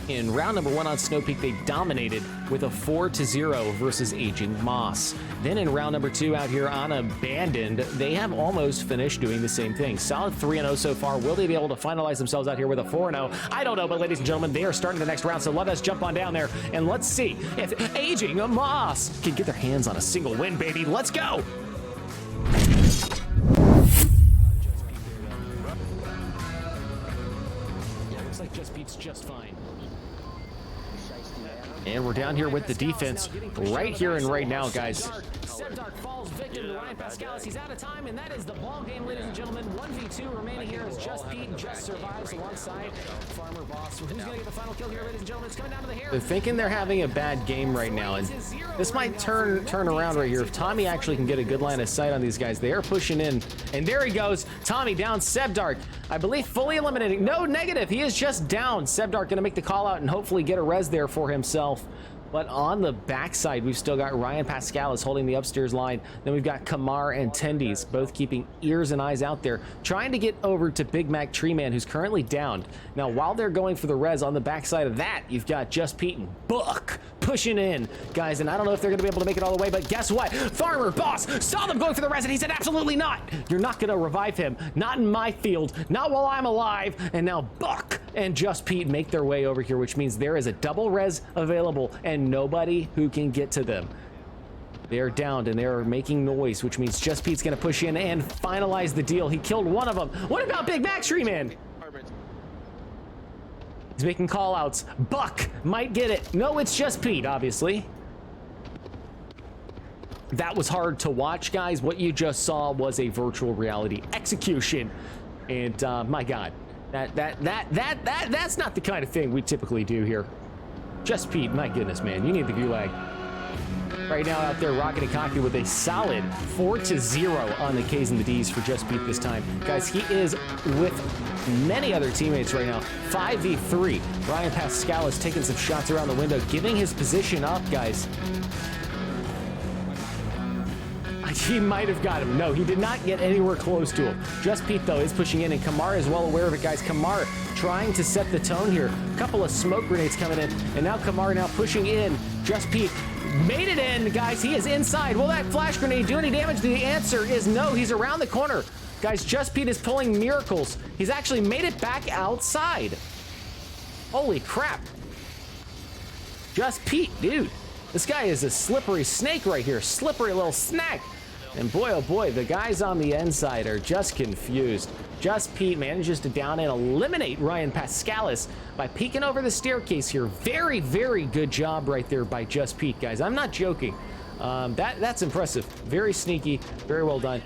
In round number 1 on Snow Peak, they dominated with a 4-0 versus Aging Moss. Then in round number 2 out here on Abandoned, they have almost finished doing the same thing. Solid 3-0 so far. Will they be able to finalize themselves out here with a 4-0? I don't know, but ladies and gentlemen, they are starting the next round, so let us jump on down there and let's see if Aging Moss can get their hands on a single win, baby. Let's go! Yeah, looks like Just Pete's just fine. And we're down here with the defense right here and right now, guys. Seb Dark falls victim to Ryan Pascalis. He's out of time, and that is the ball game, ladies and gentlemen. 1v2 remaining here as Just Pete just survives alongside Farmer Boss. Who's going to get the final kill here, ladies and gentlemen? It's coming down to the hair. They're thinking they're having a bad game right now, and this might turn around right here. If Tommy actually can get a good line of sight on these guys, they are pushing in. And there he goes. Tommy down Seb Dark. I believe fully eliminating. No, negative. He is just down. Seb Dark going to make the call out and hopefully get a res there for himself. But on the backside, we've still got Ryan Pascalis holding the upstairs line. Then we've got Kamar and Tendies, both keeping ears and eyes out there, trying to get over to Big Mac Treeman, who's currently downed. Now, while they're going for the res, on the backside of that, you've got Just Pete and Buck pushing in, guys. And I don't know if they're going to be able to make it all the way, but guess what? Farmer Boss saw them going for the res, and he said, absolutely not. You're not going to revive him. Not in my field. Not while I'm alive. And now Buck and Just Pete make their way over here, which means there is a double res available and nobody who can get to them. They're downed and they're making noise, which means Just Pete's gonna push in and finalize the deal. He killed one of them. What about Big Mac Treeman? He's making call outs. Buck might get it. No, it's Just Pete, obviously. That was hard to watch, guys. What you just saw was a virtual reality execution. And my God, that's not the kind of thing we typically do here. Just Pete, my goodness, man, you need the gulag. Right now out there rocking and cocking with a solid 4-0 on the K's and the D's for Just Pete this time. Guys, he is with many other teammates right now. 5v3. Ryan Pascalis taking some shots around the window, giving his position up, guys. He might have got him. No, he did not get anywhere close to him. Just Pete, though, is pushing in, and Kamar is well aware of it, guys. Kamar trying to set the tone here. A couple of smoke grenades coming in, and now Kamar now pushing in. Just Pete made it in, guys. He is inside. Will that flash grenade do any damage? The answer is no. He's around the corner. Guys, Just Pete is pulling miracles. He's actually made it back outside. Holy crap. Just Pete, dude. This guy is a slippery snake right here. Slippery little snack. And boy, oh boy, the guys on the inside are just confused. Just Pete manages to down and eliminate Ryan Pascalis by peeking over the staircase here. Very, very good job right there by Just Pete, guys. I'm not joking. That's impressive. Very sneaky. Very well done.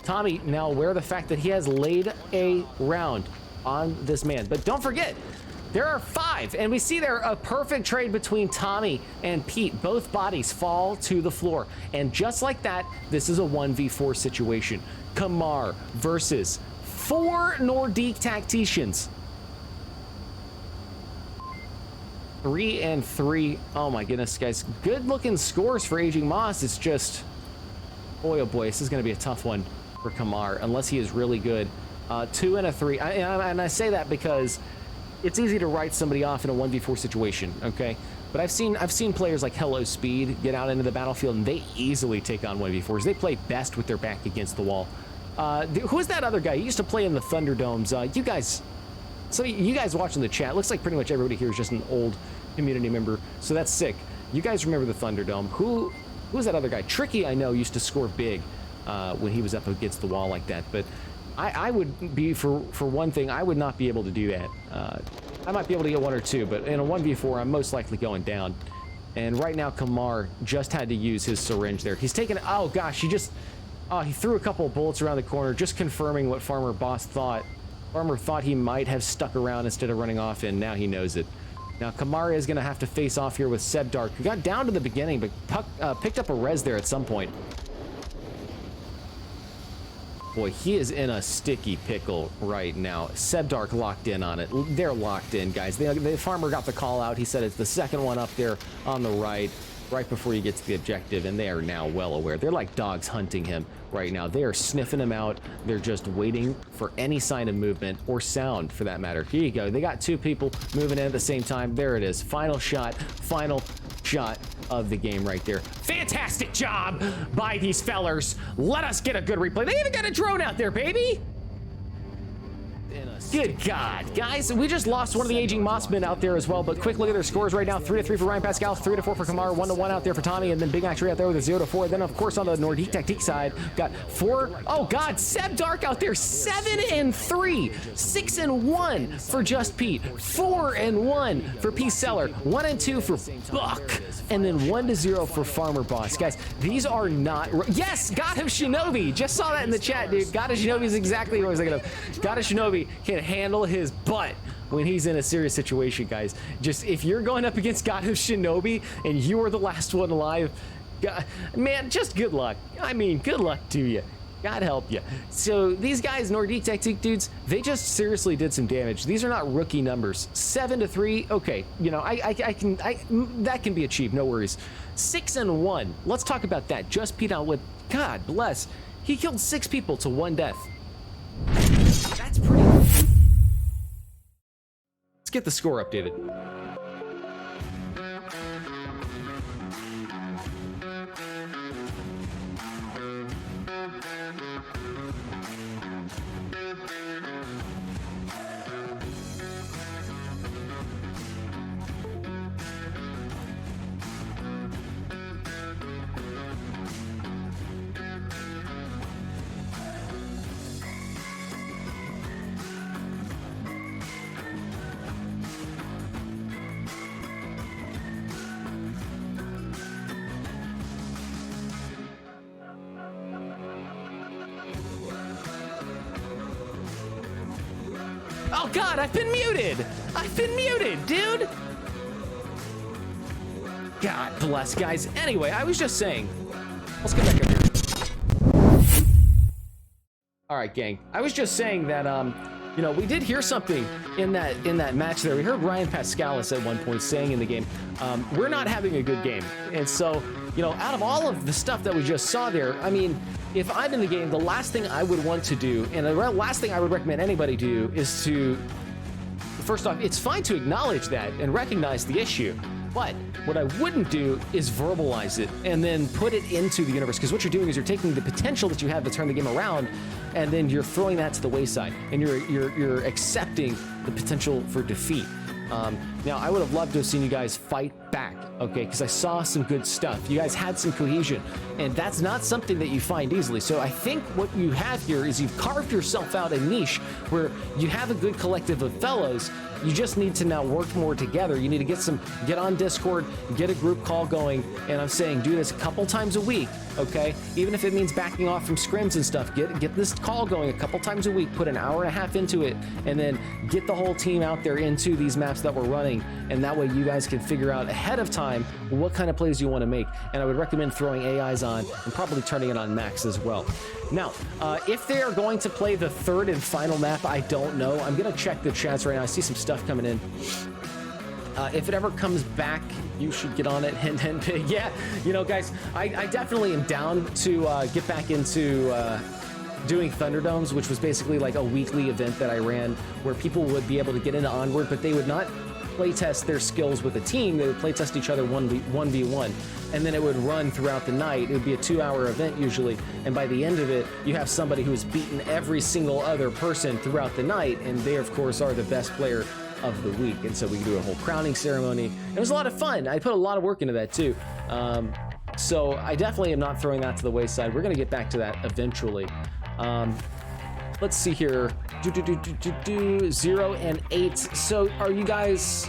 Tommy now aware of the fact that he has laid a round on this man. But don't forget, there are 5, and we see there a perfect trade between Tommy and Pete. Both bodies fall to the floor. And just like that, this is a 1v4 situation. Kamar versus 4 Nordique tacticians. 3 and 3. Oh my goodness, guys. Good looking scores for Aging Moss. It's just, boy, oh boy, this is going to be a tough one for Kamar, unless he is really good. 2 and a 3. And I say that because it's easy to write somebody off in a 1v4 situation, okay? But I've seen players like Hello Speed get out into the battlefield, and they easily take on 1v4s. They play best with their back against the wall. Who's that other guy? He used to play in the Thunderdomes. You guys watching the chat, looks like pretty much everybody here is just an old community member, so that's sick. You guys remember the Thunderdome. Who's that other guy? Tricky, I know, used to score big when he was up against the wall like that, but I would be, for one thing, I would not be able to do that. I might be able to get 1 or 2, but in a 1v4, I'm most likely going down. And right now, Kamar just had to use his syringe there. He's taken, oh gosh, he threw a couple of bullets around the corner, just confirming what Farmer Boss thought. Farmer thought he might have stuck around instead of running off, and now he knows it. Now, Kamara is going to have to face off here with Sebdark, who got down to the beginning, but picked up a res there at some point. Boy, he is in a sticky pickle right now. Sebdark locked in on it. They're locked in, guys. The farmer got the call out. He said it's the second one up there on the right before he gets to the objective, and they are now well aware. They're like dogs hunting him right now. They are sniffing him out. They're just waiting for any sign of movement or sound, for that matter. Here you go. They got 2 people moving in at the same time. There it is. Final shot of the game right there. Fantastic job by these fellers. Let us get a good replay. They even got a drone out there, baby. Good God, guys, we just lost one of the Aging Mossmen out there as well, but quick look at their scores right now. 3-3 for Ryan Pascal, 3-4 for Kamar, 1-1 out there for Tommy, and then Big Max right out there with a 0-4. Then, of course, on the Nordique Tactique side, got 4, oh God, Sebdark out there, 7-3, 6-1 for Just Pete, 4-1 for Peace Seller, 1-2 for Buck, and then 1-0 for Farmer Boss. Guys, these are not, yes, God of Shinobi, just saw that in the chat, dude. God of Shinobi is exactly what I was thinking of. God of Shinobi can handle his butt when he's in a serious situation, guys. Just, if you're going up against God of Shinobi and you are the last one alive, God, man, just good luck. I mean, good luck to you. God help you. So these guys, Nordique Tactique dudes, they just seriously did some damage. These are not rookie numbers. 7-3, okay, you know, that can be achieved, no worries. 6-1, let's talk about that. Just Pete out with, God bless, he killed 6 people to 1 death. That's pretty. Let's get the score updated. Oh God, I've been muted! I've been muted, dude! God bless, guys. Anyway, I was just saying. Let's get back up here. Alright, gang. I was just saying that, you know, we did hear something in that match there. We heard Ryan Pascalis at one point saying in the game, we're not having a good game. And so, you know, out of all of the stuff that we just saw there, I mean, if I'm in the game, the last thing I would want to do, and the last thing I would recommend anybody do, is to, first off, it's fine to acknowledge that and recognize the issue, but what I wouldn't do is verbalize it and then put it into the universe, because what you're doing is you're taking the potential that you have to turn the game around, and then you're throwing that to the wayside, and you're accepting the potential for defeat. Now, I would have loved to have seen you guys fight back, okay? Because I saw some good stuff. You guys had some cohesion, and that's not something that you find easily. So I think what you have here is you've carved yourself out a niche where you have a good collective of fellows. You just need to now work more together. You need to get on Discord, get a group call going, and I'm saying do this a couple times a week, okay? Even if it means backing off from scrims and stuff, get this call going a couple times a week, put an hour and a half into it, and then get the whole team out there into these maps that we're running, and that way you guys can figure out ahead of time what kind of plays you want to make. And I would recommend throwing AIs on and probably turning it on max as well. Now, if they are going to play the third and final map, I don't know. I'm going to check the chats right now. I see some stuff coming in. If it ever comes back, you should get on it. And yeah, you know, guys, I definitely am down to get back into doing Thunderdomes, which was basically like a weekly event that I ran where people would be able to get into Onward, but they would not playtest their skills with a team. They would playtest each other 1v1, and then it would run throughout the night. It would be a 2-hour event usually, and by the end of it, you have somebody who's beaten every single other person throughout the night, and they, of course, are the best player of the week. And so we do a whole crowning ceremony. It was a lot of fun. I put a lot of work into that too. So I definitely am not throwing that to the wayside. We're going to get back to that eventually. Let's see here. 0 and 8. So are you guys...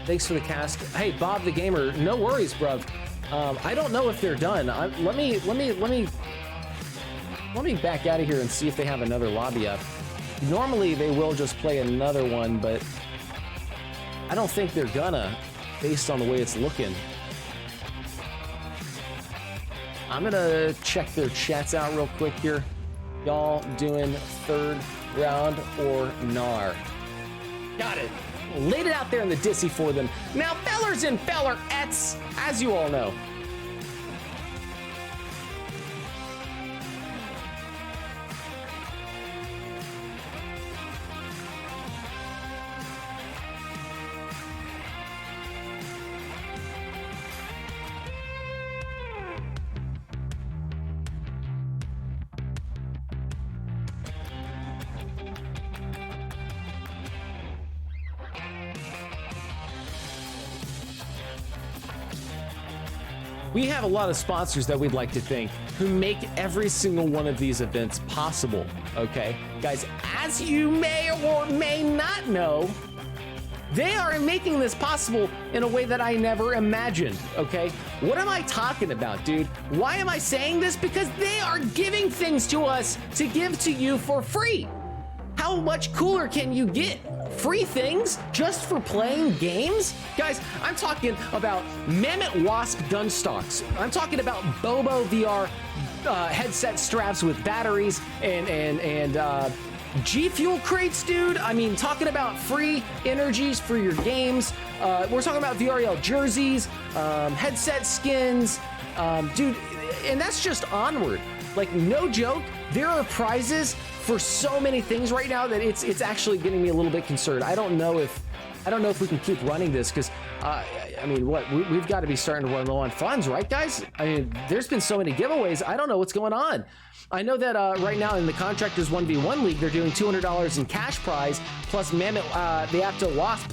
Thanks for the cast. Hey, Bob the Gamer, no worries, bruv. I don't know if they're done. Let me back out of here and see if they have another lobby up. Normally they will just play another one, but I don't think they're gonna, based on the way it's looking. I'm gonna check their chats out real quick here. Y'all doing third round or nar? Got it. Laid it out there in the dissy for them. Now, fellers and fellerettes, as you all know. We have a lot of sponsors that we'd like to thank who make every single one of these events possible, okay? Guys, as you may or may not know, they are making this possible in a way that I never imagined, okay? What am I talking about, dude? Why am I saying this? Because they are giving things to us to give to you for free. How much cooler can you get? Free things just for playing games? Guys, I'm talking about Mammoth Wasp gun stocks. I'm talking about Bobo VR headset straps with batteries and G Fuel crates, dude. I mean, talking about free energies for your games. We're talking about VRL jerseys, headset skins, dude, and that's just Onward. Like, no joke, there are prizes for so many things right now that it's actually getting me a little bit concerned. I don't know if we can keep running this because I mean, we've got to be starting to run low on funds, right, guys? I mean, there's been so many giveaways. I don't know what's going on. I know that right now in the Contractors 1v1 League, they're doing $200 in cash prize plus Mammoth, the Apto Wasp,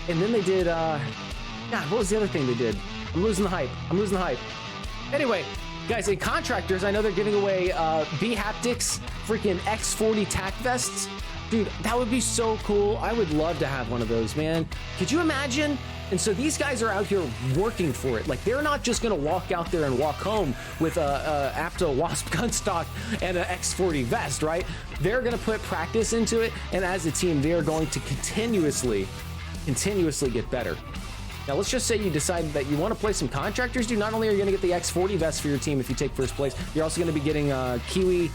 and then they did. God, what was the other thing they did? I'm losing the hype. Anyway, guys, in Contractors, I know they're giving away B Haptics freaking X40 tack vests. Dude, that would be so cool. I would love to have one of those, man. Could you imagine? And so these guys are out here working for it. Like, they're not just gonna walk out there and walk home with a Apto Wasp gun stock and an X40 vest, right? They're gonna put practice into it, and as a team, they are going to continuously get better. Now, let's just say you decide that you want to play some Contractors, dude. Not only are you going to get the X40 vest for your team if you take first place, you're also going to be getting Kiwi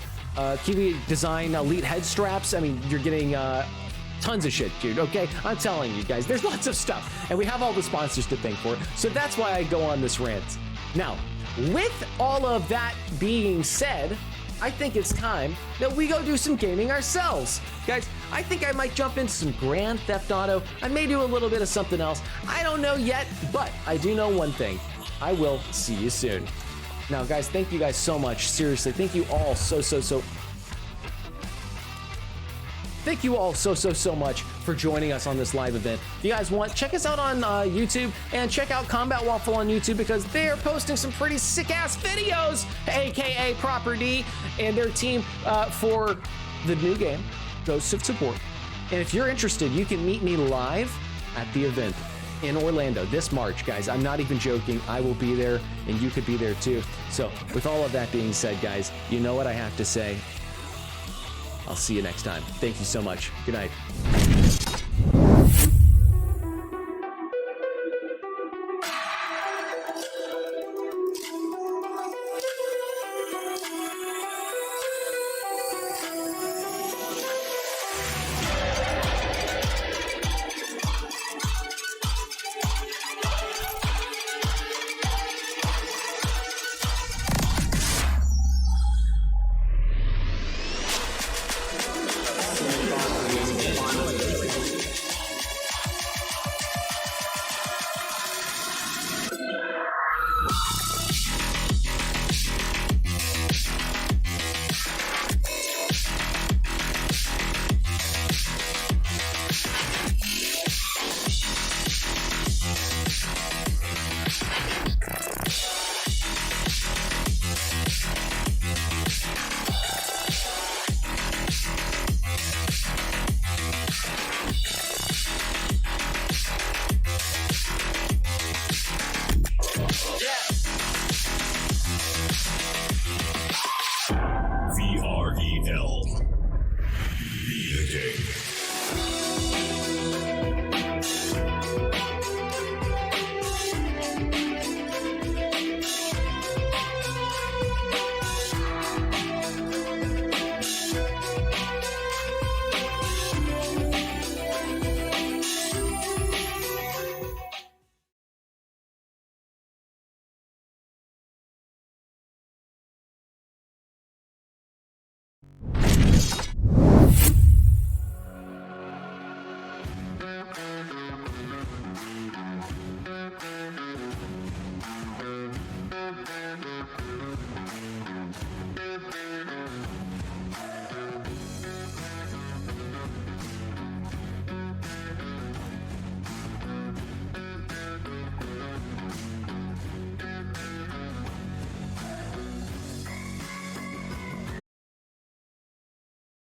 design elite head straps. I mean, you're getting tons of shit, dude, okay? I'm telling you guys, there's lots of stuff, and we have all the sponsors to thank for it. So that's why I go on this rant. Now, with all of that being said, I think it's time that we go do some gaming ourselves. Guys, I think I might jump into some Grand Theft Auto. I may do a little bit of something else. I don't know yet, but I do know one thing. I will see you soon. Now, guys, thank you guys so much. Seriously, thank you all so thank you all so much for joining us on this live event. If you guys want, check us out on YouTube and check out Combat Waffle on YouTube because they are posting some pretty sick-ass videos, aka Proper D and their team for the new game, Ghosts of Tabor. And if you're interested, you can meet me live at the event in Orlando this March, guys. I'm not even joking. I will be there and you could be there too. So with all of that being said, guys, you know what I have to say. I'll see you next time. Thank you so much. Good night.